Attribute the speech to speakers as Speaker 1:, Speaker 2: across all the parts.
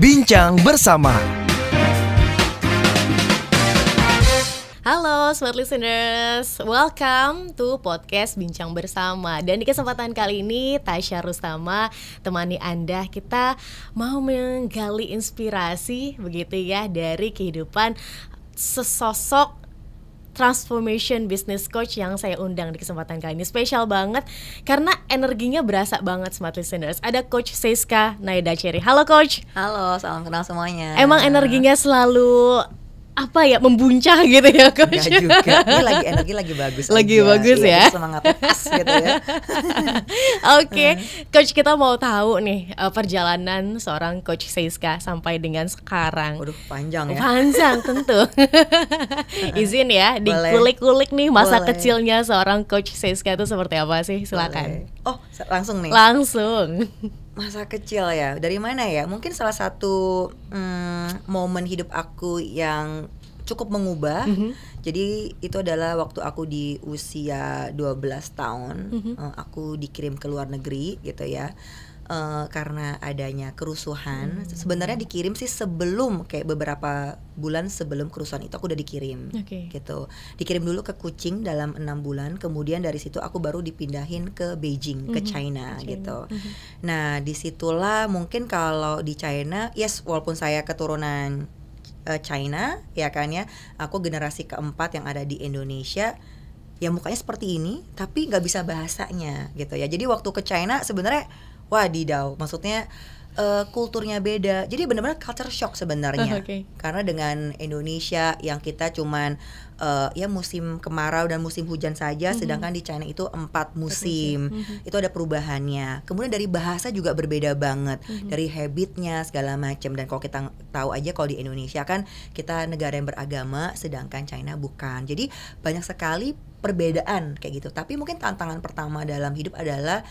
Speaker 1: Bincang bersama.
Speaker 2: Halo smart listeners, welcome to podcast Bincang Bersama. Dan di kesempatan kali ini Tasya Rustama temani Anda. Kita mau menggali inspirasi begitu ya dari kehidupan sesosok transformation business coach yang saya undang di kesempatan kali ini. Spesial banget karena energinya berasa banget smart listeners. Ada Coach Seiska Naidacheri. Halo Coach.
Speaker 3: Halo, salam kenal semuanya.
Speaker 2: Emang energinya selalu membuncah gitu ya Coach?
Speaker 3: Enggak juga, ini lagi energi lagi bagus.
Speaker 2: Lagi
Speaker 3: aja.
Speaker 2: bagus ya.
Speaker 3: Semangatnya pas gitu ya.
Speaker 2: Oke, Coach, kita mau tahu nih perjalanan seorang Coach Seiska sampai dengan sekarang.
Speaker 3: Waduh, panjang ya.
Speaker 2: Panjang tentu. Izin ya, dikulik-kulik nih masa kecilnya seorang Coach Seiska itu seperti apa sih? Silakan.
Speaker 3: Boleh. Oh, langsung nih.
Speaker 2: Langsung.
Speaker 3: Masa kecil ya, dari mana ya? Mungkin salah satu momen hidup aku yang cukup mengubah. Jadi itu adalah waktu aku di usia 12 tahun. Aku dikirim ke luar negeri gitu ya. Karena adanya kerusuhan. Sebenarnya dikirim sih sebelum, kayak beberapa bulan sebelum kerusuhan itu aku udah dikirim. Gitu. Dikirim dulu ke Kuching dalam 6 bulan. Kemudian dari situ aku baru dipindahin ke Beijing, ke China gitu. Nah disitulah mungkin kalau di China, yes, walaupun saya keturunan China ya kan ya, aku generasi keempat yang ada di Indonesia. Ya mukanya seperti ini tapi nggak bisa bahasanya gitu ya. Jadi waktu ke China sebenarnya wadidaw, maksudnya kulturnya beda. Jadi benar-benar culture shock sebenarnya. Karena dengan Indonesia yang kita cuman ya musim kemarau dan musim hujan saja, sedangkan di China itu 4 musim. Itu ada perubahannya. Kemudian dari bahasa juga berbeda banget, dari habitnya segala macam. Dan kalau kita tahu aja kalau di Indonesia kan kita negara yang beragama, sedangkan China bukan. Jadi banyak sekali perbedaan kayak gitu. Tapi mungkin tantangan pertama dalam hidup adalah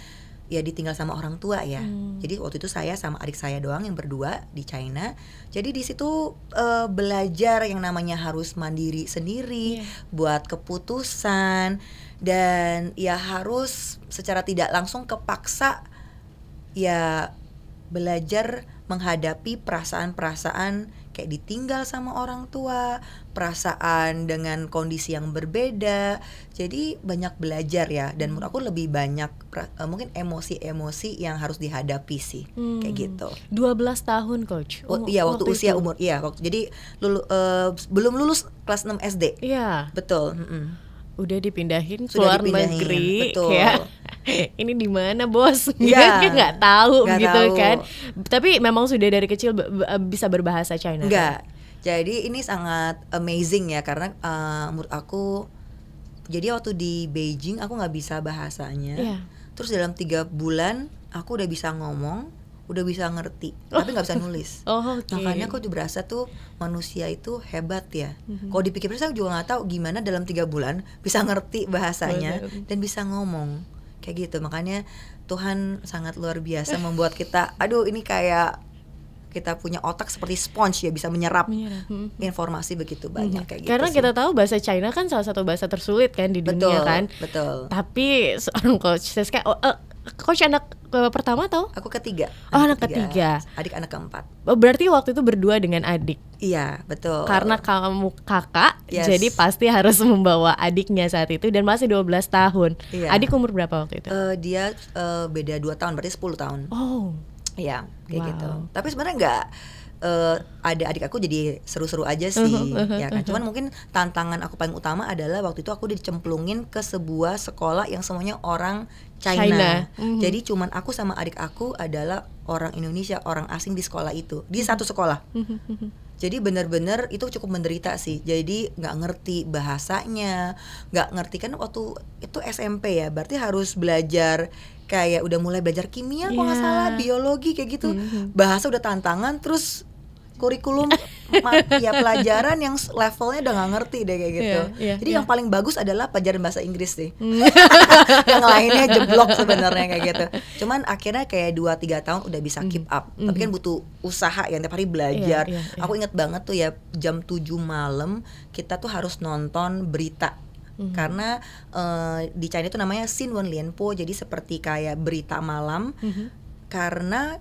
Speaker 3: ya ditinggal sama orang tua ya. Jadi waktu itu saya sama adik saya doang yang berdua di China. Jadi di situ belajar yang namanya harus mandiri sendiri, buat keputusan, dan ya harus secara tidak langsung kepaksa ya belajar menghadapi perasaan-perasaan kayak ditinggal sama orang tua, perasaan dengan kondisi yang berbeda. Jadi banyak belajar ya, dan menurut aku lebih banyak mungkin emosi-emosi yang harus dihadapi sih, kayak gitu.
Speaker 2: 12 tahun Coach.
Speaker 3: Iya, waktu usia umur, iya, jadi belum lulus kelas 6 SD.
Speaker 2: Iya.
Speaker 3: Betul.
Speaker 2: Udah dipindahin ke
Speaker 3: Sudah
Speaker 2: luar negeri,
Speaker 3: betul.
Speaker 2: Kayak ini di mana bos?
Speaker 3: Ya,
Speaker 2: nggak tahu
Speaker 3: gak
Speaker 2: gitu
Speaker 3: tahu.
Speaker 2: kan. Tapi memang sudah dari kecil bisa berbahasa China.
Speaker 3: Enggak.
Speaker 2: Kan?
Speaker 3: Jadi ini sangat amazing ya, karena menurut aku, jadi waktu di Beijing aku nggak bisa bahasanya. Terus dalam 3 bulan aku udah bisa ngomong, udah bisa ngerti, tapi nggak bisa nulis. Makanya aku tuh berasa tuh manusia itu hebat ya. Kalau dipikir-pikir saya juga nggak tahu gimana dalam 3 bulan bisa ngerti bahasanya dan bisa ngomong kayak gitu. Makanya Tuhan sangat luar biasa membuat kita, aduh ini kayak kita punya otak seperti sponge ya, bisa menyerap informasi begitu banyak kayak gitu.
Speaker 2: Karena
Speaker 3: sih.
Speaker 2: kita tahu bahasa China kan salah satu bahasa tersulit kan di dunia kan.
Speaker 3: Betul.
Speaker 2: Tapi seorang Coach Seiska, Coach anak pertama atau?
Speaker 3: Aku ketiga.
Speaker 2: Anak ketiga.
Speaker 3: Adik anak keempat.
Speaker 2: Berarti waktu itu berdua dengan adik.
Speaker 3: Iya, betul.
Speaker 2: Karena kamu kakak, jadi pasti harus membawa adiknya saat itu, dan masih 12 tahun. Adik umur berapa waktu itu?
Speaker 3: Dia beda 2 tahun, berarti 10 tahun. Iya, kayak gitu. Tapi sebenarnya nggak ada adik aku jadi seru-seru aja sih, ya kan. Cuman mungkin tantangan aku paling utama adalah waktu itu aku dicemplungin ke sebuah sekolah yang semuanya orang China. Jadi cuman aku sama adik aku adalah orang Indonesia, orang asing di sekolah itu, di satu sekolah. Jadi benar-benar itu cukup menderita sih. Jadi nggak ngerti bahasanya, nggak ngerti kan waktu itu SMP ya, berarti harus belajar kayak udah mulai belajar kimia kalau nggak salah, biologi kayak gitu. Bahasa udah tantangan, terus kurikulum ya pelajaran yang levelnya udah nggak ngerti deh kayak gitu. Jadi yang paling bagus adalah pelajaran bahasa Inggris sih. Yang lainnya jeblok sebenarnya kayak gitu. Cuman akhirnya kayak 2-3 tahun udah bisa keep up. Tapi kan butuh usaha yang tiap hari belajar. Aku inget banget tuh ya, jam 7 malam kita tuh harus nonton berita. Karena di China itu namanya Xinwen Lianpo, jadi seperti kayak berita malam. Karena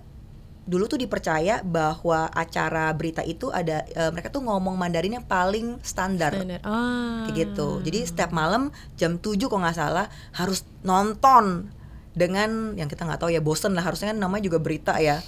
Speaker 3: dulu tuh dipercaya bahwa acara berita itu ada mereka tuh ngomong Mandarin yang paling standar. Kayak gitu. Jadi setiap malam jam 7 kalau nggak salah harus nonton dengan yang kita nggak tahu ya, bosen lah, harusnya kan namanya juga berita ya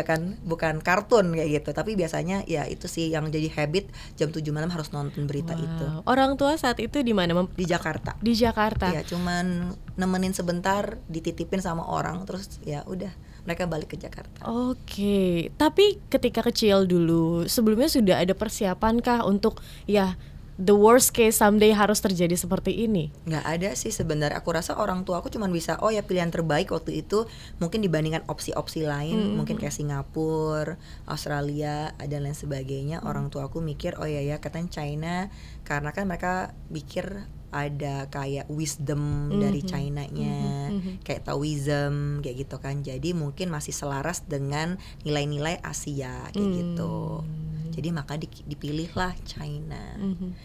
Speaker 3: kan, bukan kartun kayak gitu. Tapi biasanya ya itu sih yang jadi habit, jam 7 malam harus nonton berita itu.
Speaker 2: Orang tua saat itu di mana?
Speaker 3: Di Jakarta.
Speaker 2: Di Jakarta.
Speaker 3: Ya, cuman nemenin sebentar, dititipin sama orang, terus ya udah mereka balik ke Jakarta.
Speaker 2: Oke. Tapi ketika kecil dulu, sebelumnya sudah ada persiapan kah untuk ya the worst case someday harus terjadi seperti ini?
Speaker 3: Nggak ada sih sebenarnya. Aku rasa orang tua aku cuman bisa, oh ya pilihan terbaik waktu itu mungkin dibandingkan opsi-opsi lain, mungkin kayak Singapura, Australia, dan lain sebagainya. Orang tua aku mikir, oh ya katanya China, karena kan mereka pikir ada kayak wisdom dari China-nya, kayak Taoism kayak gitu kan. Jadi mungkin masih selaras dengan nilai-nilai Asia kayak gitu. Jadi maka dipilihlah China.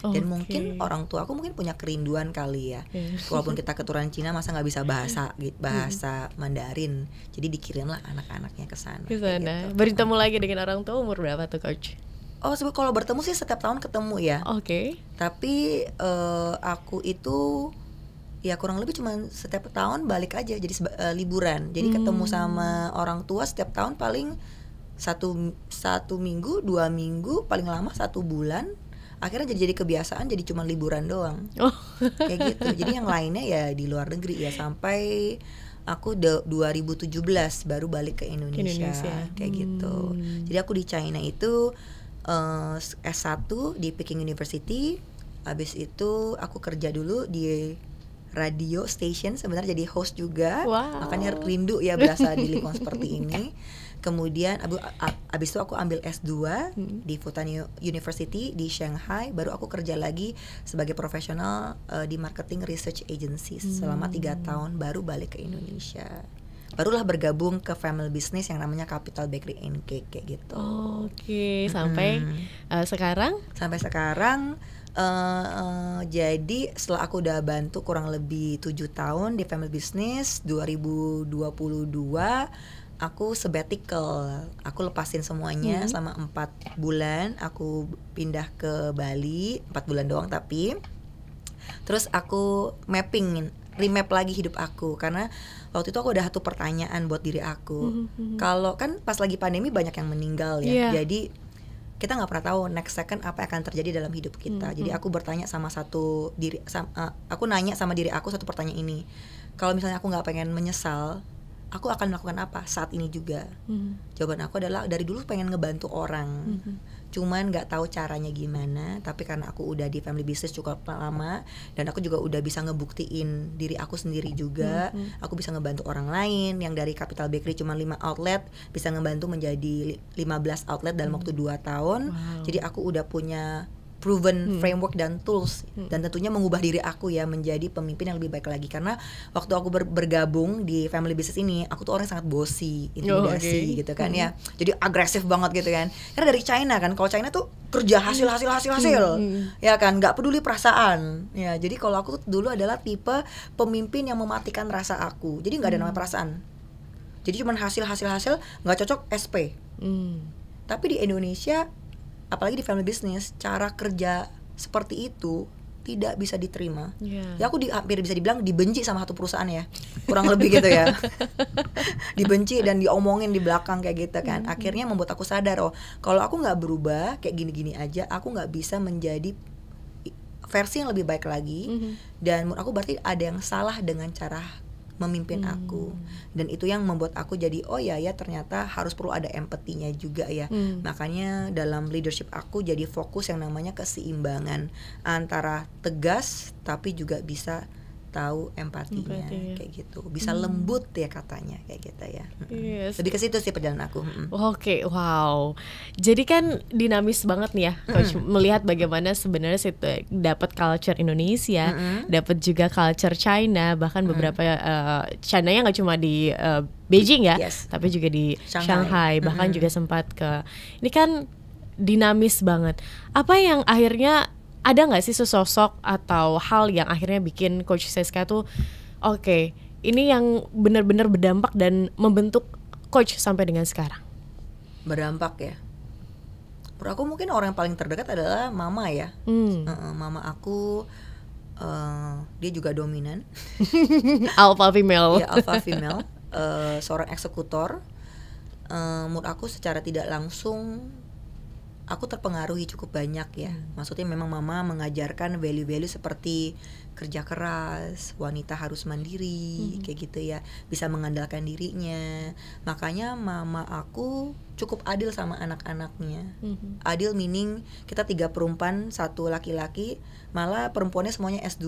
Speaker 3: Dan mungkin orang tua aku mungkin punya kerinduan kali ya. Walaupun kita keturunan Cina, masa nggak bisa bahasa Mandarin. Jadi dikirimlah anak-anaknya ke sana.
Speaker 2: Ke sana.
Speaker 3: Gitu.
Speaker 2: Bertemu lagi dengan orang tua umur berapa tuh coach?
Speaker 3: Oh, kalau bertemu sih setiap tahun ketemu ya.
Speaker 2: Oke.
Speaker 3: Tapi aku itu ya kurang lebih cuma setiap tahun balik aja, jadi liburan. Jadi ketemu sama orang tua setiap tahun paling satu minggu, 2 minggu, paling lama 1 bulan. Akhirnya jadi kebiasaan, jadi cuma liburan doang. Kayak gitu. Jadi yang lainnya ya di luar negeri ya, sampai aku 2017 baru balik ke Indonesia. Kayak gitu. Jadi aku di China itu S1 di Peking University. Habis itu aku kerja dulu di radio station, sebenarnya jadi host juga. Makanya rindu ya berasa di lingkungan seperti ini. Kemudian abis itu aku ambil S2 di Fudan University di Shanghai. Baru aku kerja lagi sebagai profesional di marketing research agency selama 3 tahun. Baru balik ke Indonesia. Barulah bergabung ke family business yang namanya Capital Bakery and Cake kayak gitu.
Speaker 2: Oke, sampai sekarang? Sampai sekarang
Speaker 3: jadi setelah aku udah bantu kurang lebih 7 tahun di family business, 2022 aku sabbatical. Aku lepasin semuanya selama 4 bulan. Aku pindah ke Bali 4 bulan doang tapi. Terus aku remap lagi hidup aku, karena waktu itu aku ada satu pertanyaan buat diri aku. Kalau kan pas lagi pandemi banyak yang meninggal ya, jadi kita nggak pernah tahu next second apa yang akan terjadi dalam hidup kita. Jadi aku bertanya aku nanya sama diri aku satu pertanyaan ini. Kalau misalnya aku nggak pengen menyesal, aku akan melakukan apa saat ini juga? Jawaban aku adalah dari dulu pengen ngebantu orang, cuman nggak tahu caranya gimana. Tapi karena aku udah di family business cukup lama dan aku juga udah bisa ngebuktiin diri aku sendiri juga, aku bisa ngebantu orang lain. Yang dari Capital Bakery cuma 5 outlet bisa ngebantu menjadi 15 outlet dalam waktu 2 tahun. Jadi aku udah punya proven framework dan tools, dan tentunya mengubah diri aku ya menjadi pemimpin yang lebih baik lagi. Karena waktu aku bergabung di family business ini, aku tuh orang yang sangat bossy, intimidasi gitu kan ya. Jadi agresif banget gitu kan. Karena dari China kan, kalau China tuh kerja hasil ya kan, nggak peduli perasaan ya. Jadi kalau aku tuh dulu adalah tipe pemimpin yang mematikan rasa aku. Jadi nggak ada namanya perasaan. Jadi cuma hasil nggak cocok SP. Tapi di Indonesia, apalagi di family business, cara kerja seperti itu tidak bisa diterima. Ya aku hampir bisa dibilang dibenci sama satu perusahaan ya, kurang lebih gitu ya. Dibenci dan diomongin di belakang kayak gitu kan. Akhirnya membuat aku sadar, oh kalau aku nggak berubah kayak gini-gini aja, aku nggak bisa menjadi versi yang lebih baik lagi. Dan menurut aku berarti ada yang salah dengan cara memimpin aku. Dan itu yang membuat aku jadi oh ya ternyata harus perlu ada empatinya juga ya. Makanya dalam leadership aku jadi fokus yang namanya keseimbangan antara tegas tapi juga bisa tahu empatinya kayak gitu, bisa lembut ya katanya kayak gitu ya. Lebih ke situ sih perjalanan aku.
Speaker 2: Oke, wow. Jadi kan dinamis banget nih ya, Coach, melihat bagaimana sebenarnya situ dapat culture Indonesia, dapat juga culture China, bahkan beberapa China-nya nggak cuma di Beijing ya, tapi juga di Shanghai, bahkan juga sempat ke. Ini kan dinamis banget. Apa yang akhirnya ada nggak sih sesosok atau hal yang akhirnya bikin Coach Saskia tuh oke, ini yang benar-benar berdampak dan membentuk Coach sampai dengan sekarang?
Speaker 3: Berdampak ya. Menurut aku mungkin orang yang paling terdekat adalah mama ya. Mama aku dia juga dominan.
Speaker 2: Alpha female.
Speaker 3: Ya, alpha female. Seorang eksekutor. Menurut aku secara tidak langsung aku terpengaruhi cukup banyak ya. Maksudnya memang mama mengajarkan value-value seperti kerja keras, wanita harus mandiri, kayak gitu ya, bisa mengandalkan dirinya. Makanya mama aku cukup adil sama anak-anaknya. Adil meaning kita 3 perempuan, 1 laki-laki, malah perempuannya semuanya S2.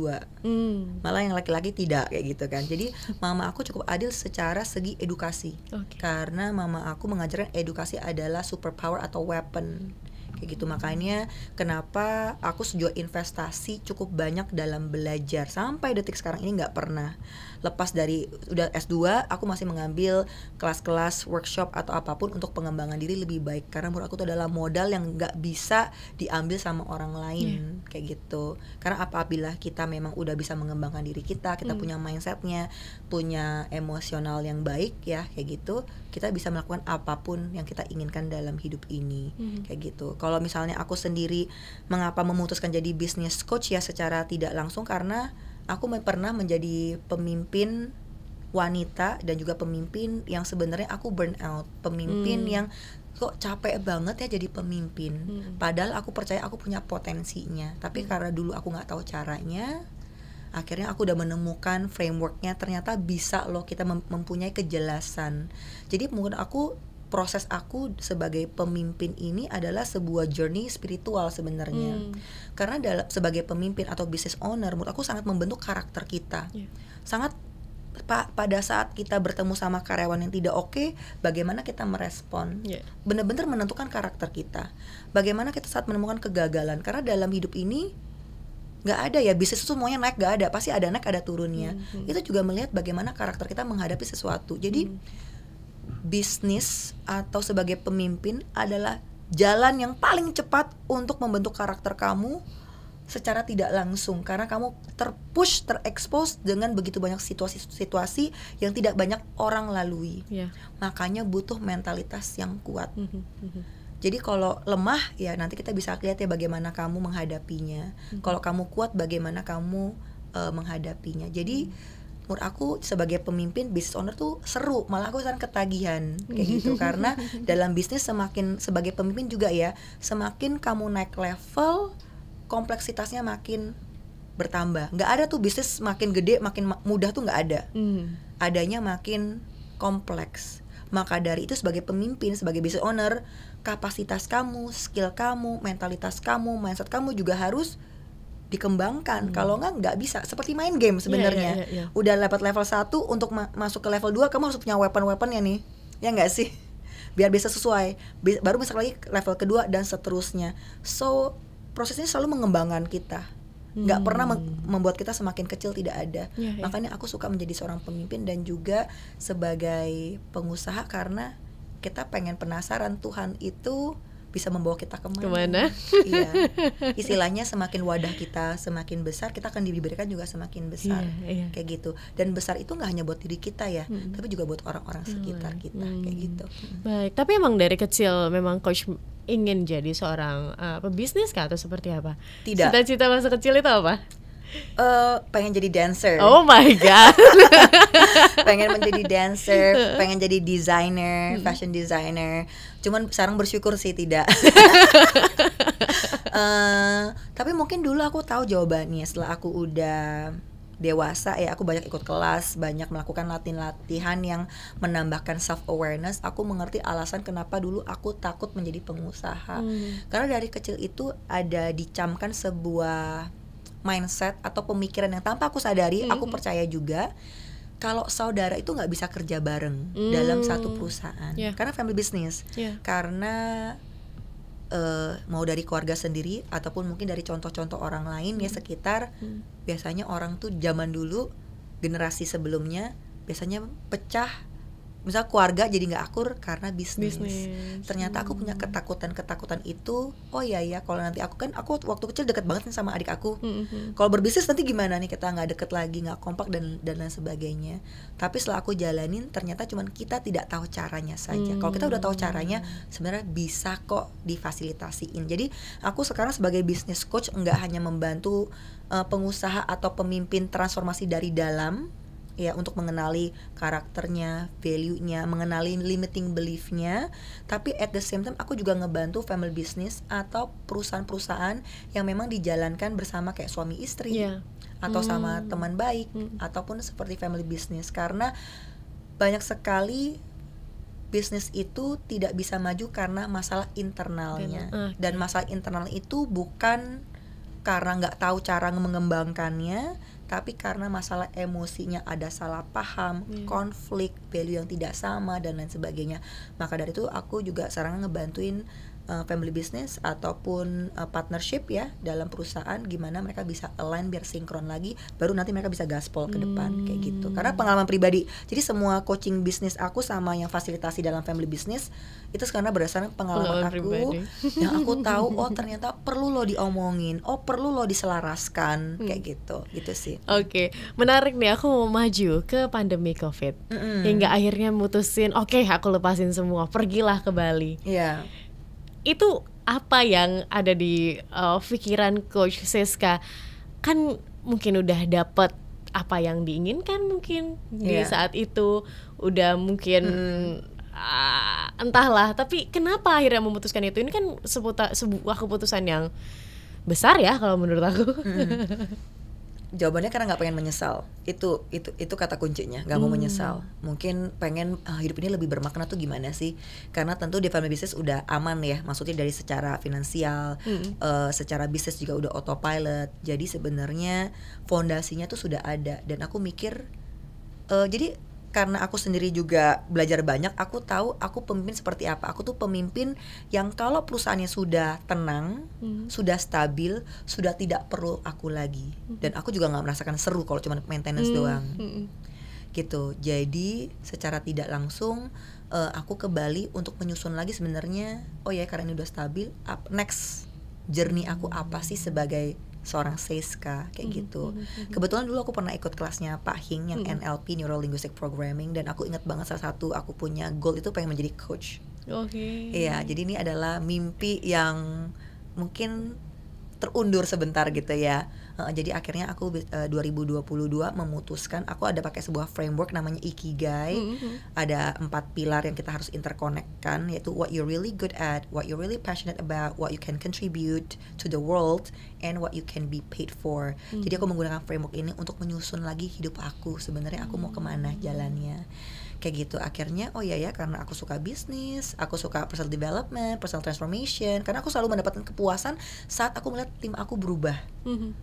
Speaker 3: Malah yang laki-laki tidak, kayak gitu kan. Jadi mama aku cukup adil secara segi edukasi. Karena mama aku mengajarkan edukasi adalah superpower atau weapon. Kayak gitu. Makanya kenapa aku sejauh investasi cukup banyak dalam belajar. Sampai detik sekarang ini gak pernah lepas dari udah S2, aku masih mengambil kelas-kelas, workshop atau apapun untuk pengembangan diri lebih baik. Karena menurut aku itu adalah modal yang gak bisa diambil sama orang lain. Kayak gitu. Karena apabila kita memang udah bisa mengembangkan diri kita punya mindsetnya, punya emosional yang baik ya, kayak gitu, kita bisa melakukan apapun yang kita inginkan dalam hidup ini. Kayak gitu. Kalau misalnya aku sendiri mengapa memutuskan jadi business coach ya secara tidak langsung, karena aku pernah menjadi pemimpin wanita dan juga pemimpin yang sebenarnya aku burn out, pemimpin yang kok capek banget ya jadi pemimpin. Padahal aku percaya aku punya potensinya, tapi karena dulu aku nggak tahu caranya, akhirnya aku udah menemukan frameworknya. Ternyata bisa loh kita mempunyai kejelasan. Jadi menurut aku proses aku sebagai pemimpin ini adalah sebuah journey spiritual sebenarnya. Karena sebagai pemimpin atau business owner, menurut aku sangat membentuk karakter kita. Sangat pada saat kita bertemu sama karyawan yang tidak oke, bagaimana kita merespon. Benar-benar menentukan karakter kita. Bagaimana kita saat menemukan kegagalan. Karena dalam hidup ini gak ada ya, bisnis itu semuanya naik, gak ada. Pasti ada naik, ada turunnya. Itu juga melihat bagaimana karakter kita menghadapi sesuatu. Jadi bisnis atau sebagai pemimpin adalah jalan yang paling cepat untuk membentuk karakter kamu secara tidak langsung, karena kamu terpush, terekspos dengan begitu banyak situasi-situasi yang tidak banyak orang lalui. Makanya butuh mentalitas yang kuat. Jadi kalau lemah ya nanti kita bisa lihat ya bagaimana kamu menghadapinya. Kalau kamu kuat bagaimana kamu menghadapinya. Jadi menurut aku sebagai pemimpin business owner tuh seru, malah aku sekarang ketagihan kayak gitu. Karena dalam bisnis semakin sebagai pemimpin juga ya, semakin kamu naik level, kompleksitasnya makin bertambah. Nggak ada tuh bisnis makin gede makin mudah tuh, nggak ada. Adanya makin kompleks. Maka dari itu sebagai pemimpin, sebagai business owner, kapasitas kamu, skill kamu, mentalitas kamu, mindset kamu juga harus dikembangkan. Kalau nggak bisa. Seperti main game sebenarnya. Udah dapat level 1, untuk masuk ke level 2 kamu harus punya weapon-weaponnya nih. Ya nggak sih? Biar bisa sesuai. Baru masuk lagi level kedua dan seterusnya. So prosesnya selalu mengembangkan kita. Nggak pernah membuat kita semakin kecil, tidak ada. Makanya aku suka menjadi seorang pemimpin dan juga sebagai pengusaha, karena kita pengen penasaran Tuhan itu bisa membawa kita kemana? Iya. Istilahnya semakin wadah kita semakin besar, kita akan diberikan juga semakin besar. Kayak gitu. Dan besar itu nggak hanya buat diri kita ya, tapi juga buat orang-orang sekitar kita. Kayak gitu.
Speaker 2: Baik. Tapi emang dari kecil memang coach ingin jadi seorang pebisnis kah atau seperti apa?
Speaker 3: Tidak.
Speaker 2: Cita-cita masa kecil itu apa?
Speaker 3: Pengen jadi dancer.
Speaker 2: Oh my god.
Speaker 3: Pengen menjadi dancer, pengen jadi designer, fashion designer. Cuman sekarang bersyukur sih tidak. Tapi mungkin dulu aku tahu jawabannya. Setelah aku udah dewasa ya, aku banyak ikut kelas, banyak melakukan latihan yang menambahkan self awareness. Aku mengerti alasan kenapa dulu aku takut menjadi pengusaha. Karena dari kecil itu ada dicamkan sebuah mindset atau pemikiran yang tanpa aku sadari, aku percaya juga kalau saudara itu nggak bisa kerja bareng dalam satu perusahaan, karena family business. Karena mau dari keluarga sendiri ataupun mungkin dari contoh-contoh orang lain ya sekitar, biasanya orang tuh zaman dulu generasi sebelumnya biasanya pecah misal keluarga jadi nggak akur karena bisnis. Ternyata aku
Speaker 2: Hmm.
Speaker 3: punya ketakutan itu. Oh iya ya, kalau nanti aku waktu kecil deket banget nih sama adik aku. Kalau berbisnis nanti gimana nih, kita nggak deket lagi, nggak kompak dan lain sebagainya. Tapi setelah aku jalanin, ternyata cuman kita tidak tahu caranya saja. Kalau kita udah tahu caranya, sebenarnya bisa kok difasilitasiin. Jadi aku sekarang sebagai business coach nggak hanya membantu pengusaha atau pemimpin transformasi dari dalam, ya, untuk mengenali karakternya, value-nya, mengenali limiting belief-nya, tapi at the same time aku juga ngebantu family business atau perusahaan-perusahaan yang memang dijalankan bersama kayak suami istri, atau sama teman baik, ataupun seperti family business. Karena banyak sekali bisnis itu tidak bisa maju karena masalah internalnya, dan masalah internal itu bukan karena nggak tahu cara mengembangkannya, tapi karena masalah emosinya, ada salah paham, konflik, value yang tidak sama dan lain sebagainya. Maka dari itu aku juga sekarang ngebantuin family business ataupun partnership ya dalam perusahaan, gimana mereka bisa align biar sinkron lagi, baru nanti mereka bisa gaspol ke depan kayak gitu. Karena pengalaman pribadi, jadi semua coaching bisnis aku sama yang fasilitasi dalam family business itu karena berdasarkan pengalaman aku
Speaker 2: pribadi.
Speaker 3: yang aku tahu, oh ternyata perlu lo diomongin, oh perlu lo diselaraskan kayak gitu sih.
Speaker 2: Oke, menarik nih, aku mau maju ke pandemi COVID. Hingga akhirnya mutusin, oke, aku lepasin semua, pergilah ke Bali.
Speaker 3: Iya.
Speaker 2: Itu apa yang ada di pikiran Coach Siska? Kan mungkin udah dapet apa yang diinginkan mungkin di saat itu, udah mungkin entahlah, tapi kenapa akhirnya memutuskan itu? Ini kan sebuah keputusan yang besar ya kalau menurut aku.
Speaker 3: Jawabannya karena nggak pengen menyesal. Itu kata kuncinya, nggak mau menyesal. Mungkin pengen hidup ini lebih bermakna tuh gimana sih? Karena tentu di family business udah aman ya, maksudnya dari secara finansial, secara bisnis juga udah autopilot. Jadi sebenarnya fondasinya tuh sudah ada. Dan aku mikir, jadi karena aku sendiri juga belajar banyak, aku tahu aku pemimpin seperti apa. Aku tuh pemimpin yang kalau perusahaannya sudah tenang, sudah stabil, sudah tidak perlu aku lagi. Dan aku juga nggak merasakan seru kalau cuma maintenance doang. Gitu. Jadi secara tidak langsung aku ke Bali untuk menyusun lagi sebenarnya. Oh ya, karena ini udah stabil, next journey aku apa sih sebagai seorang Siska kayak gitu. Kebetulan dulu aku pernah ikut kelasnya Pak Hing yang NLP, Neuro Linguistic Programming, dan aku ingat banget salah satu aku punya goal itu pengen menjadi coach. Iya, jadi ini adalah mimpi yang mungkin terundur sebentar gitu ya. Jadi akhirnya aku 2022 memutuskan, aku ada pakai sebuah framework namanya Ikigai. Ada 4 pilar yang kita harus interconnectkan, yaitu what you're really good at, what you're really passionate about, what you can contribute to the world, and what you can be paid for. Jadi aku menggunakan framework ini untuk menyusun lagi hidup aku. Sebenarnya aku mau kemana jalannya. Kayak gitu. Akhirnya oh ya karena aku suka bisnis, aku suka personal development, personal transformation, karena aku selalu mendapatkan kepuasan saat aku melihat tim aku berubah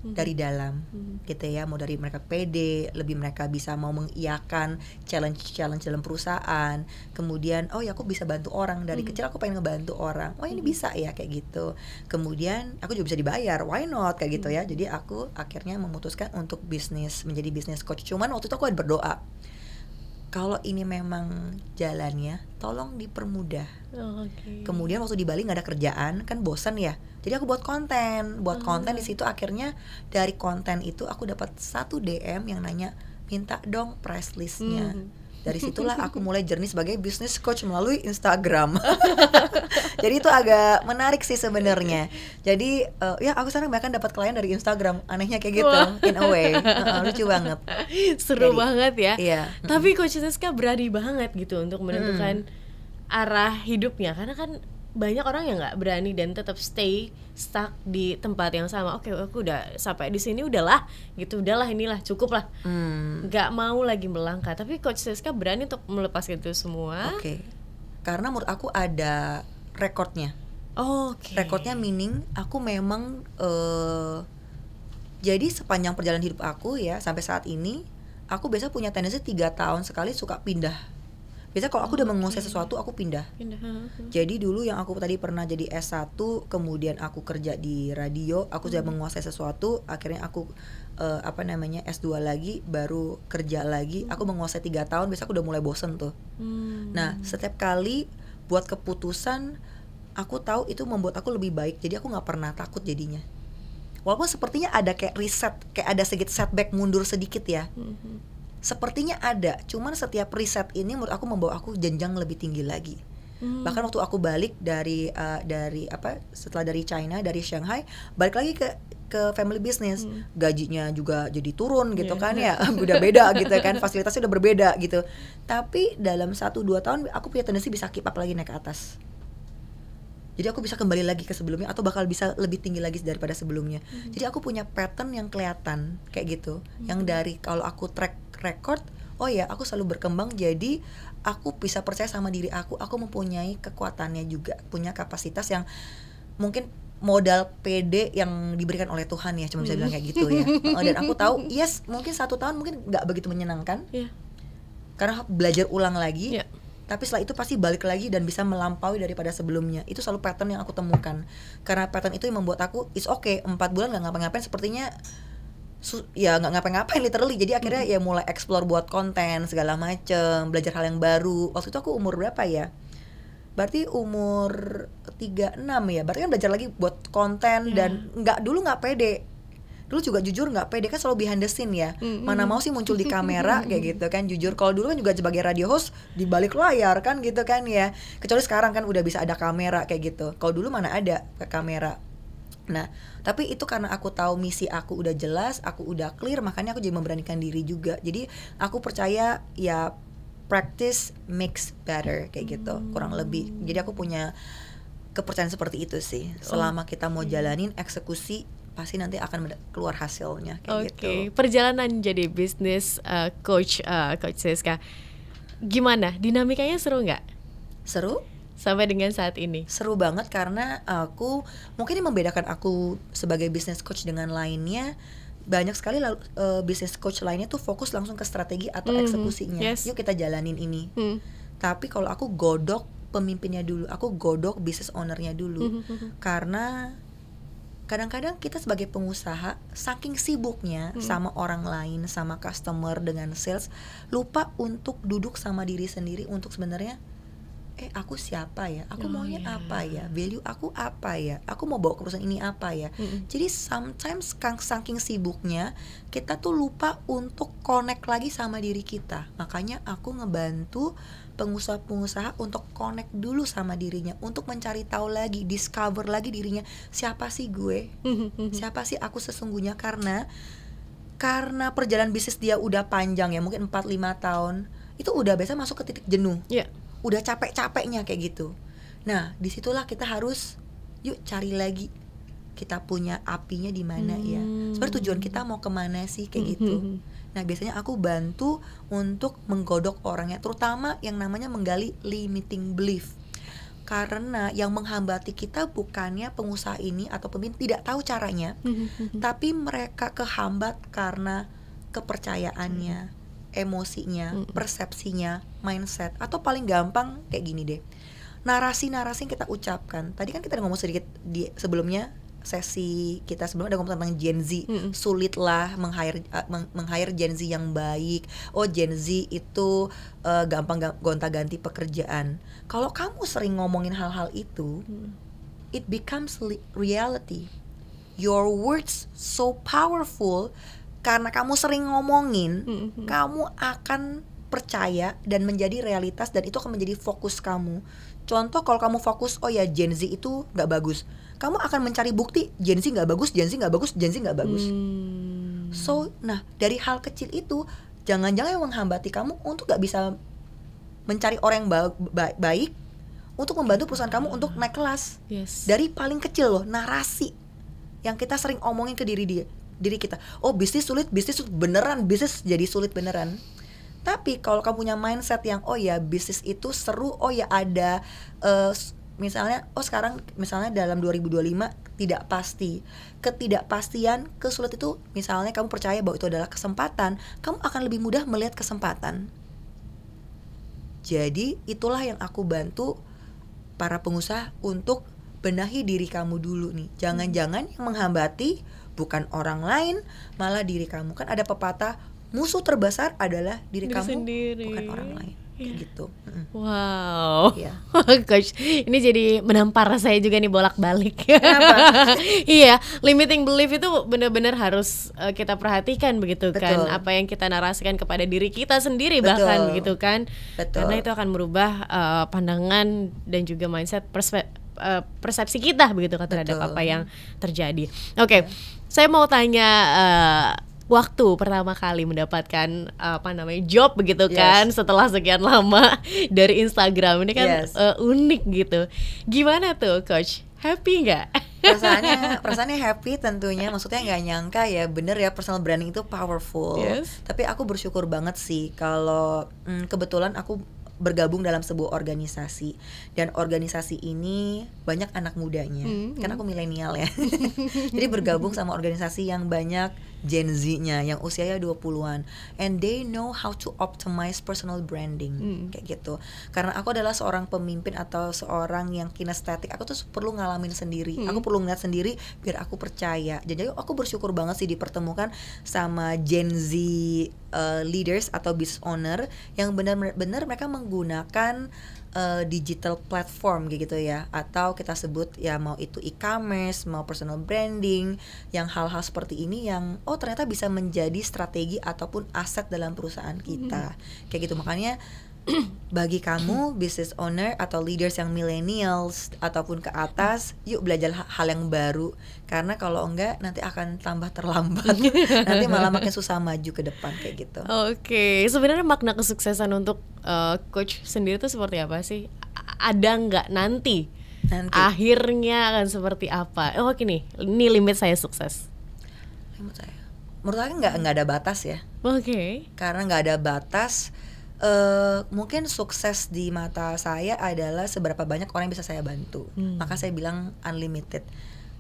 Speaker 3: dari dalam, gitu ya. Mau dari mereka pede, lebih mereka bisa mau mengiyakan challenge dalam perusahaan. Kemudian oh ya aku bisa bantu orang, dari kecil aku pengen ngebantu orang, oh ini bisa ya kayak gitu. Kemudian aku juga bisa dibayar, why not kayak gitu ya. Jadi aku akhirnya memutuskan untuk menjadi business coach. Cuman waktu itu aku ada berdoa, kalau ini memang jalannya, tolong dipermudah. Kemudian waktu di Bali nggak ada kerjaan, kan bosan ya. Jadi aku buat konten di situ. Akhirnya dari konten itu aku dapat 1 DM yang nanya, minta dong price listnya. Dari situlah aku mulai journey sebagai business coach melalui Instagram. Jadi itu agak menarik sih sebenarnya. Jadi ya aku sekarang bahkan dapat klien dari Instagram, anehnya kayak gitu. In a way, lucu banget.
Speaker 2: Seru banget ya.
Speaker 3: Iya.
Speaker 2: Tapi Coach Siska berani banget gitu untuk menentukan arah hidupnya, karena kan banyak orang yang nggak berani dan tetap stay stuck di tempat yang sama. Oke, aku udah sampai di sini, udahlah gitu, udahlah inilah cukup lah, nggak mau lagi melangkah. Tapi Coach Siska berani untuk melepas itu semua.
Speaker 3: Karena menurut aku ada rekodnya. Rekodnya meaning aku memang jadi sepanjang perjalanan hidup aku ya sampai saat ini, aku biasa punya tendensi 3 tahun sekali suka pindah Biasanya kalau aku udah menguasai sesuatu, aku pindah.
Speaker 2: Pindah.
Speaker 3: Jadi dulu yang aku tadi pernah jadi S1, kemudian aku kerja di radio, aku sudah menguasai sesuatu, akhirnya aku S2 lagi, baru kerja lagi, aku menguasai 3 tahun, biasanya aku udah mulai bosen tuh. Nah, setiap kali buat keputusan, aku tahu itu membuat aku lebih baik, jadi aku nggak pernah takut jadinya. Walaupun sepertinya ada kayak reset, kayak ada sedikit setback, mundur sedikit ya. Sepertinya ada, cuman setiap reset ini menurut aku membawa aku jenjang lebih tinggi lagi. Bahkan waktu aku balik setelah dari China, dari Shanghai, balik lagi ke family business, gajinya juga jadi turun gitu kan ya, udah beda gitu kan, fasilitasnya udah berbeda gitu. Tapi dalam 1-2 tahun aku punya tendensi bisa keep up lagi naik ke atas. Jadi aku bisa kembali lagi ke sebelumnya atau bakal bisa lebih tinggi lagi daripada sebelumnya. Jadi aku punya pattern yang kelihatan kayak gitu. Yang dari kalau aku track record, oh ya aku selalu berkembang, jadi aku bisa percaya sama diri aku mempunyai kekuatannya juga, punya kapasitas yang mungkin modal PD yang diberikan oleh Tuhan ya, cuma bisa bilang kayak gitu ya. Dan aku tahu, yes, mungkin 1 tahun mungkin nggak begitu menyenangkan, karena belajar ulang lagi. Tapi setelah itu pasti balik lagi dan bisa melampaui daripada sebelumnya. Itu selalu pattern yang aku temukan. Karena pattern itu yang membuat aku, it's okay, 4 bulan gak ngapa-ngapain, sepertinya ya nggak ngapa-ngapain literally. Jadi akhirnya ya mulai explore buat konten segala macem, belajar hal yang baru. Waktu itu aku umur berapa ya? Berarti umur 36 ya. Berarti kan belajar lagi buat konten dan dulu nggak pede. Dulu juga jujur nggak pede, kan selalu behind the scene ya. Mana mau sih muncul di kamera kayak gitu kan, jujur. Kalau dulu kan juga sebagai radio host di balik layar kan gitu kan ya. Kecuali sekarang kan udah bisa ada kamera kayak gitu. Kalau dulu mana ada kamera. Nah, tapi itu karena aku tahu misi aku udah jelas, aku udah clear, makanya aku jadi memberanikan diri juga. Jadi aku percaya ya practice makes better kayak gitu, kurang lebih. Jadi aku punya kepercayaan seperti itu sih. Selama kita mau jalanin eksekusi, pasti nanti akan keluar hasilnya kayak gitu.
Speaker 2: Perjalanan jadi bisnis coach Siska, gimana? Dinamikanya seru nggak?
Speaker 3: Seru?
Speaker 2: Sampai dengan saat ini
Speaker 3: seru banget karena aku mungkin yang membedakan aku sebagai business coach dengan lainnya, banyak sekali business coach lainnya tuh fokus langsung ke strategi atau eksekusinya. Yuk kita jalanin ini. Tapi kalau aku godok pemimpinnya dulu, aku godok business ownernya dulu. Karena kadang-kadang kita sebagai pengusaha saking sibuknya sama orang lain, sama customer, dengan sales, lupa untuk duduk sama diri sendiri untuk sebenarnya aku siapa ya, aku maunya apa ya, value aku apa ya, aku mau bawa ke perusahaan ini apa ya. Jadi sometimes saking sibuknya kita tuh lupa untuk connect lagi sama diri kita. Makanya aku ngebantu pengusaha-pengusaha untuk connect dulu sama dirinya, untuk mencari tahu lagi, discover lagi dirinya, siapa sih gue, siapa sih aku sesungguhnya. Karena perjalanan bisnis dia udah panjang ya, mungkin 4-5 tahun, itu udah biasa masuk ke titik jenuh. Udah capek-capeknya kayak gitu. Nah, disitulah kita harus yuk cari lagi, kita punya apinya di mana ya. Sebenarnya tujuan kita mau kemana sih kayak gitu. Nah, biasanya aku bantu untuk menggodok orangnya, terutama yang namanya menggali limiting belief. Karena yang menghambati kita bukannya pengusaha ini atau pemimpin tidak tahu caranya, tapi mereka kehambat karena kepercayaannya, emosinya, persepsinya, mindset. Atau paling gampang kayak gini deh, narasi-narasi yang kita ucapkan. Tadi kan kita udah ngomong sedikit di sebelumnya, sesi kita sebelumnya ada ngomong tentang Gen Z. Sulit lah meng-hire Gen Z yang baik. Oh, Gen Z itu gampang gonta-ganti pekerjaan. Kalau kamu sering ngomongin hal-hal itu, it becomes reality. Your words so powerful. Karena kamu sering ngomongin, kamu akan percaya dan menjadi realitas, dan itu akan menjadi fokus kamu. Contoh, kalau kamu fokus, oh ya Gen Z itu gak bagus, kamu akan mencari bukti Gen Z gak bagus, Gen Z gak bagus, Gen Z gak bagus. So, nah dari hal kecil itu, jangan-jangan yang menghambati kamu untuk gak bisa mencari orang yang baik untuk membantu perusahaan kamu untuk naik kelas. Dari paling kecil loh, narasi yang kita sering omongin ke diri kita. Oh, bisnis sulit beneran, bisnis jadi sulit beneran. Tapi kalau kamu punya mindset yang oh ya bisnis itu seru, oh ya ada misalnya sekarang misalnya dalam 2025 tidak pasti. Ketidakpastian, kesulit itu misalnya kamu percaya bahwa itu adalah kesempatan, kamu akan lebih mudah melihat kesempatan. Jadi itulah yang aku bantu para pengusaha untuk benahi diri kamu dulu nih. Jangan-jangan yang menghambati bukan orang lain, malah diri kamu. Kan ada pepatah, musuh terbesar adalah diri kamu
Speaker 2: sendiri,
Speaker 3: bukan orang lain. Gitu.
Speaker 2: Wow,
Speaker 3: Iya.
Speaker 2: Coach, ini jadi menampar saya juga nih bolak-balik.
Speaker 3: Kenapa?
Speaker 2: Iya, limiting belief itu benar-benar harus kita perhatikan begitu kan.
Speaker 3: Betul.
Speaker 2: Apa yang kita narasikan kepada diri kita sendiri
Speaker 3: Betul.
Speaker 2: bahkan begitu kan.
Speaker 3: Betul.
Speaker 2: Karena itu akan merubah pandangan dan juga mindset persepsi kita begitu kan terhadap
Speaker 3: Betul.
Speaker 2: apa yang terjadi. Oke, saya mau tanya waktu pertama kali mendapatkan job begitu kan, setelah sekian lama dari Instagram ini kan unik gitu. Gimana tuh Coach? Happy nggak?
Speaker 3: Perasaannya happy tentunya, maksudnya nggak nyangka ya, bener ya, personal branding itu powerful. Tapi aku bersyukur banget sih kalau kebetulan aku bergabung dalam sebuah organisasi, dan organisasi ini banyak anak mudanya, karena aku milenial ya. Jadi bergabung sama organisasi yang banyak Gen Z-nya yang usianya 20-an, and they know how to optimize personal branding, kayak gitu. Karena aku adalah seorang pemimpin atau seorang yang kinestetik, aku tuh perlu ngalamin sendiri, aku perlu ngeliat sendiri biar aku percaya. Jadi aku bersyukur banget sih dipertemukan sama Gen Z leaders atau business owner yang benar-benar mereka menggunakan digital platform gitu ya, atau kita sebut ya mau itu e-commerce, mau personal branding, yang hal-hal seperti ini yang ternyata bisa menjadi strategi ataupun aset dalam perusahaan kita, kayak gitu. Makanya bagi kamu business owner atau leaders yang millennials ataupun ke atas, yuk belajar hal yang baru, karena kalau enggak nanti akan tambah terlambat. Nanti malah makin susah maju ke depan, kayak gitu.
Speaker 2: Oke, sebenarnya makna kesuksesan untuk Coach sendiri itu seperti apa sih? Ada nggak nanti akhirnya akan seperti apa? Gini, ini limit saya sukses.
Speaker 3: Limit saya, menurut aku nggak ada batas ya.
Speaker 2: Oke.
Speaker 3: Karena nggak ada batas. Mungkin sukses di mata saya adalah seberapa banyak orang yang bisa saya bantu. Maka saya bilang unlimited.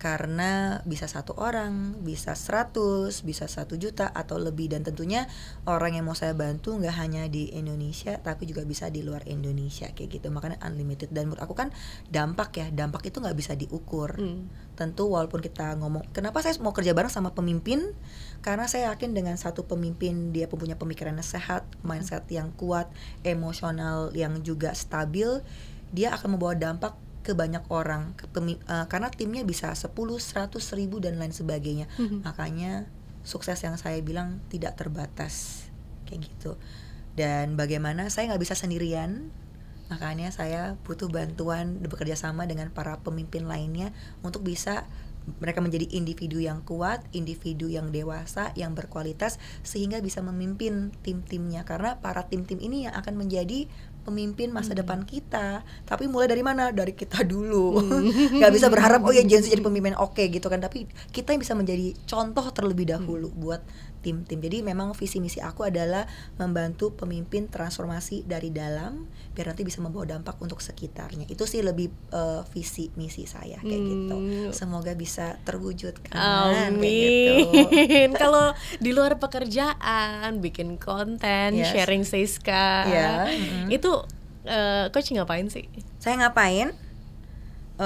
Speaker 3: Karena bisa 1 orang, bisa 100, bisa 1 juta atau lebih. Dan tentunya orang yang mau saya bantu gak hanya di Indonesia, tapi juga bisa di luar Indonesia, kayak gitu. Makanya unlimited. Dan menurut aku kan dampak itu gak bisa diukur. Tentu walaupun kita ngomong, kenapa saya mau kerja bareng sama pemimpin? Karena saya yakin dengan satu pemimpin, dia punya pemikiran yang sehat, mindset yang kuat, emosional yang juga stabil, dia akan membawa dampak ke banyak orang, karena timnya bisa 10, 100, 1000 dan lain sebagainya. Makanya sukses yang saya bilang tidak terbatas, kayak gitu. Dan bagaimana saya nggak bisa sendirian, makanya saya butuh bantuan bekerja sama dengan para pemimpin lainnya untuk bisa mereka menjadi individu yang kuat, individu yang dewasa, yang berkualitas, sehingga bisa memimpin tim-timnya. Karena para tim-tim ini yang akan menjadi pemimpin masa depan kita. Tapi mulai dari mana? Dari kita dulu. Gak bisa berharap Gen Z jadi pemimpin gitu kan. Tapi kita yang bisa menjadi contoh terlebih dahulu buat tim-tim. Jadi memang visi misi aku adalah membantu pemimpin transformasi dari dalam, biar nanti bisa membawa dampak untuk sekitarnya. Itu sih lebih visi misi saya, kayak gitu. Semoga bisa terwujud kan.
Speaker 2: Amin. Kalau di luar pekerjaan, bikin konten, sharing Siska, itu Coach ngapain sih?
Speaker 3: Saya ngapain?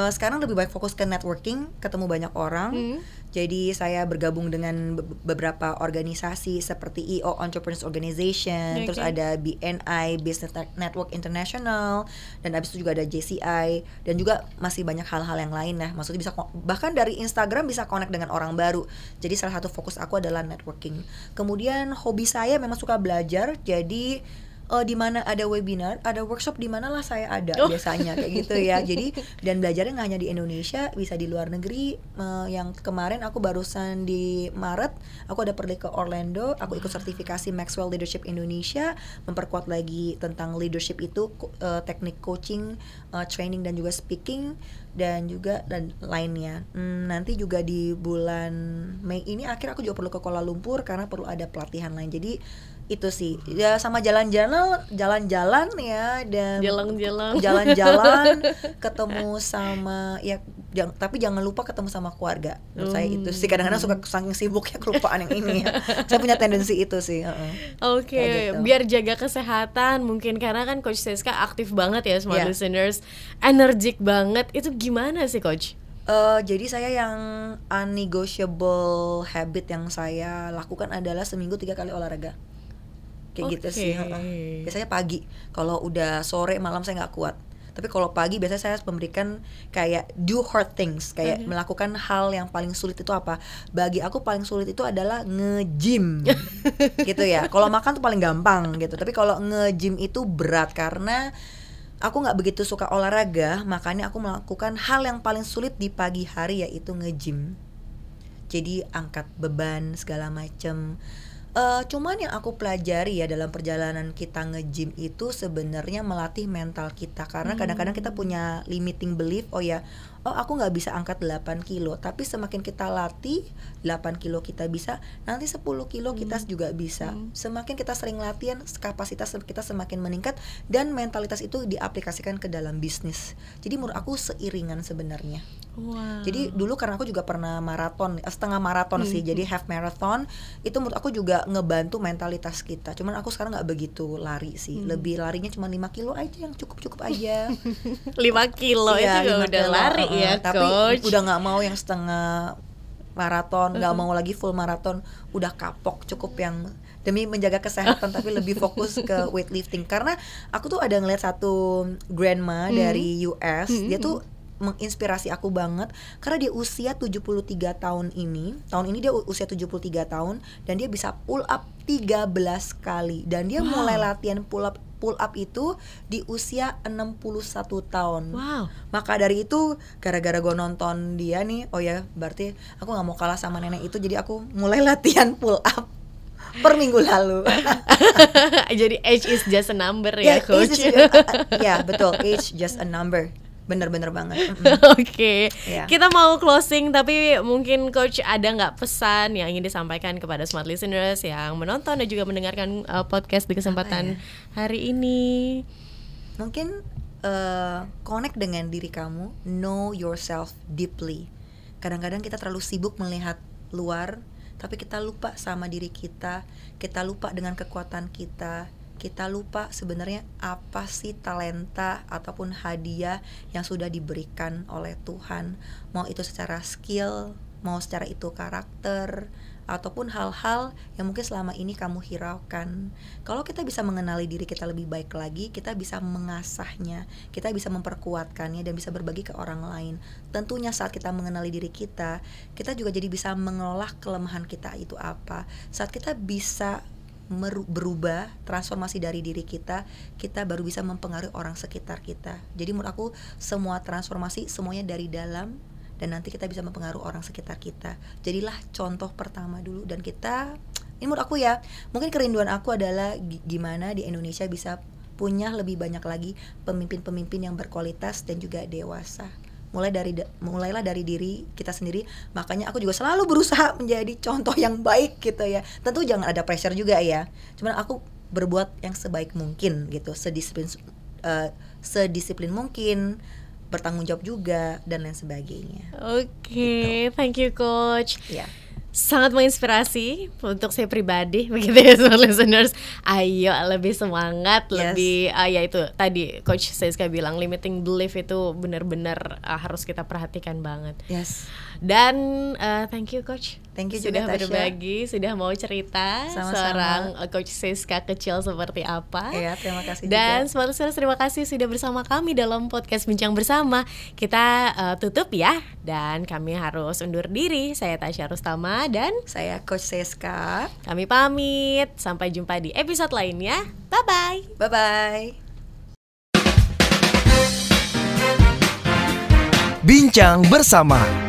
Speaker 3: Sekarang lebih baik fokus ke networking, ketemu banyak orang. Jadi saya bergabung dengan beberapa organisasi seperti EO Entrepreneurs Organization, terus ada BNI Business Network International, dan abis itu juga ada JCI, dan juga masih banyak hal-hal yang lain ya. Maksudnya bisa bahkan dari Instagram bisa connect dengan orang baru. Jadi salah satu fokus aku adalah networking. Kemudian hobi saya memang suka belajar, jadi di mana ada webinar, ada workshop, di mana lah saya ada biasanya, kayak gitu ya. Jadi dan belajarnya nggak hanya di Indonesia, bisa di luar negeri. Yang kemarin aku barusan di Maret, aku ada pergi ke Orlando, aku ikut sertifikasi Maxwell Leadership Indonesia, memperkuat lagi tentang leadership itu, teknik coaching, training dan juga speaking, dan lainnya. Nanti juga di bulan Mei ini akhir aku juga perlu ke Kuala Lumpur karena perlu ada pelatihan lain. Jadi Itu sih ya, sama jalan-jalan ya, dan jalan-jalan ketemu sama ya, tapi jangan lupa ketemu sama keluarga. Menurut saya itu sih, kadang-kadang suka saking sibuknya kelupaan yang ini ya. Saya punya tendensi itu sih.
Speaker 2: Oke, gitu. Biar jaga kesehatan mungkin, karena kan Coach Seiska aktif banget ya Smart Listeners, energik banget. Itu gimana sih Coach?
Speaker 3: Jadi saya yang unnegotiable habit yang saya lakukan adalah seminggu 3 kali olahraga. Kayak gitu sih. Biasanya pagi. Kalau udah sore malam saya nggak kuat. Tapi kalau pagi biasanya saya memberikan kayak do hard things, kayak melakukan hal yang paling sulit. Itu apa? Bagi aku paling sulit itu adalah nge-gym. Gitu ya. Kalau makan tuh paling gampang gitu. Tapi kalau nge-gym itu berat karena aku nggak begitu suka olahraga. Makanya aku melakukan hal yang paling sulit di pagi hari, yaitu nge-gym. Jadi angkat beban segala macem. Cuman yang aku pelajari ya dalam perjalanan kita nge-gym itu sebenarnya melatih mental kita. Karena kadang-kadang kita punya limiting belief, aku nggak bisa angkat 8 kilo. Tapi semakin kita latih, 8 kilo kita bisa, nanti 10 kilo kita juga bisa. Semakin kita sering latihan, kapasitas kita semakin meningkat, dan mentalitas itu diaplikasikan ke dalam bisnis. Jadi menurut aku seiringan sebenarnya.
Speaker 2: Wow.
Speaker 3: Jadi dulu karena aku juga pernah maraton, setengah maraton sih, jadi half marathon. Itu menurut aku juga ngebantu mentalitas kita. Cuman aku sekarang nggak begitu lari sih, lebih larinya cuma 5 kilo aja, yang cukup-cukup aja.
Speaker 2: 5 kilo
Speaker 3: ya,
Speaker 2: itu udah lari ya
Speaker 3: tapi
Speaker 2: Coach.
Speaker 3: Udah nggak mau yang setengah maraton, nggak mau lagi full maraton, udah kapok, cukup yang demi menjaga kesehatan tapi lebih fokus ke weightlifting. Karena aku tuh ada ngeliat satu grandma dari US, dia tuh menginspirasi aku banget karena dia usia 73 tahun ini dia usia 73 tahun dan dia bisa pull up 13 kali, dan dia mulai latihan pull up itu di usia 61 tahun. Maka dari itu gara-gara gue nonton dia nih, berarti aku nggak mau kalah sama nenek itu, jadi aku mulai latihan pull up per minggu lalu.
Speaker 2: Jadi age is just a number ya Coach.
Speaker 3: Ya betul, age just a number. Bener-bener banget.
Speaker 2: Oke. Kita mau closing, tapi mungkin Coach ada nggak pesan yang ingin disampaikan kepada Smart Listeners yang menonton dan juga mendengarkan podcast di kesempatan hari ini?
Speaker 3: Mungkin connect dengan diri kamu, know yourself deeply. Kadang-kadang kita terlalu sibuk melihat luar, tapi kita lupa sama diri kita lupa dengan kekuatan kita lupa sebenarnya apa sih talenta ataupun hadiah yang sudah diberikan oleh Tuhan. Mau itu secara skill, mau secara itu karakter, ataupun hal-hal yang mungkin selama ini kamu hiraukan. Kalau kita bisa mengenali diri kita lebih baik lagi, kita bisa mengasahnya, kita bisa memperkuatkannya dan bisa berbagi ke orang lain. Tentunya saat kita mengenali diri kita juga jadi bisa mengelola kelemahan kita itu apa. Saat kita bisa berubah, transformasi dari diri kita baru bisa mempengaruhi orang sekitar kita. Jadi menurut aku semua transformasi semuanya dari dalam, dan nanti kita bisa mempengaruhi orang sekitar kita. Jadilah contoh pertama dulu, dan kita, ini menurut aku ya, mungkin kerinduan aku adalah gimana di Indonesia bisa punya lebih banyak lagi pemimpin-pemimpin yang berkualitas dan juga dewasa. Mulailah dari diri kita sendiri. Makanya aku juga selalu berusaha menjadi contoh yang baik gitu ya. Tentu jangan ada pressure juga ya. Cuman aku berbuat yang sebaik mungkin gitu, sedisiplin mungkin, bertanggung jawab juga, dan lain sebagainya.
Speaker 2: Oke, thank you Coach.
Speaker 3: Sangat
Speaker 2: menginspirasi untuk saya pribadi, begitu ya Smart Listeners. Ayo lebih semangat, lebih ya itu tadi Coach Seiska bilang, limiting belief itu benar-benar harus kita perhatikan banget. Dan thank you Coach.
Speaker 3: Thank you
Speaker 2: sudah
Speaker 3: juga,
Speaker 2: berbagi, sudah mau cerita.
Speaker 3: Sama-sama.
Speaker 2: Seorang Coach Seiska kecil seperti apa.
Speaker 3: Terima kasih.
Speaker 2: Dan
Speaker 3: juga.
Speaker 2: Smart Listeners, terima kasih sudah bersama kami dalam podcast Bincang Bersama. Kita tutup ya, dan kami harus undur diri. Saya Tasya Rustama dan
Speaker 3: saya Coach Seiska.
Speaker 2: Kami pamit, sampai jumpa di episode lainnya. Bye-bye.
Speaker 3: Bye-bye.
Speaker 1: Bincang Bersama.